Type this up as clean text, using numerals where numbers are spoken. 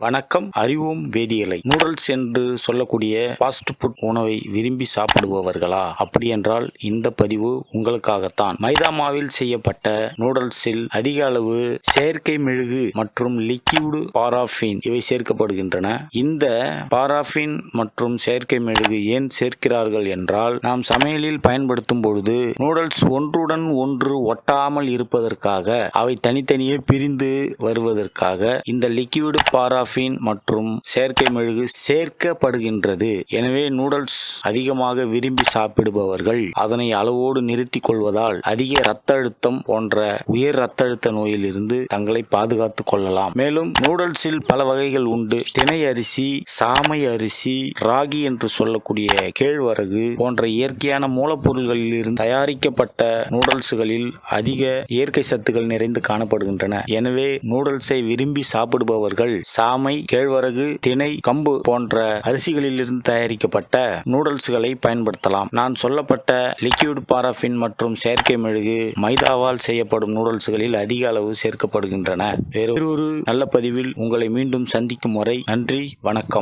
வணக்கம். அறிவோம் வேதியியலை. நூடல்ஸ் என்று சொல்லக்கூடிய ஃபாஸ்ட் ஃபுட் உணவை விரும்பி சாப்பிடுபவர்களா? அப்படி என்றால் இந்த பதிவு உங்களுக்காகத்தான். மைதா மாவில் செய்யப்பட்ட நூடல்ஸில் அதிக அளவு செயற்கை மெழுகு மற்றும் லிக்விட் பாராஃபின் இவை சேர்க்கப்படுகின்றன. இந்த பாராஃபின் மற்றும் செயற்கை மெழுகு ஏன் சேர்க்கிறார்கள் என்றால், நாம் சமையலில் பயன்படுத்தும் பொழுது நூடல்ஸ் ஒன்றுடன் ஒன்று ஒட்டாமல் இருப்பதற்காக, அவை தனித்தனியே பிரிந்து வருவதற்காக இந்த லிக்விட் பாராஃபின் மற்றும் செயற்கை மெழுகு சேர்க்கப்படுகின்றது. எனவே நூடல்ஸ் அதிகமாக விரும்பி சாப்பிடுபவர்கள் அதனை அளவோடு நிறுத்திக் கொள்வதால் அதிக இரத்த அழுத்தம் போன்ற உயர் இரத்த அழுத்த நோயில் இருந்து தங்களை பாதுகாத்துக் கொள்ளலாம். மேலும் நூடல்ஸில் பல வகைகள் உண்டு. திணை அரிசி, சாமை அரிசி, ராகி என்று சொல்லக்கூடிய கேழ்வரகு போன்ற இயற்கையான மூலப்பொருள்களில் இருந்து தயாரிக்கப்பட்ட நூடல்ஸ்களில் அதிக இயற்கை சத்துக்கள் நிறைந்து காணப்படுகின்றன. எனவே நூடல்ஸை விரும்பி சாப்பிடுபவர்கள் சாமை, கேழ்வரகு, திணை, கம்பு போன்ற அரிசிகளிலிருந்து தயாரிக்கப்பட்ட நூடல்ஸ்களை பயன்படுத்தலாம். நான் சொல்லப்பட்ட லிக்விட் பாராஃபின் மற்றும் செயற்கை மெழுகு மைதாவால் செய்யப்படும் நூடல்ஸ்களில் அதிக அளவு சேர்க்கப்படுகின்றன. வேறு ஒரு நல்ல பதிவில் உங்களை மீண்டும் சந்திக்கும் வரை நன்றி, வணக்கம்.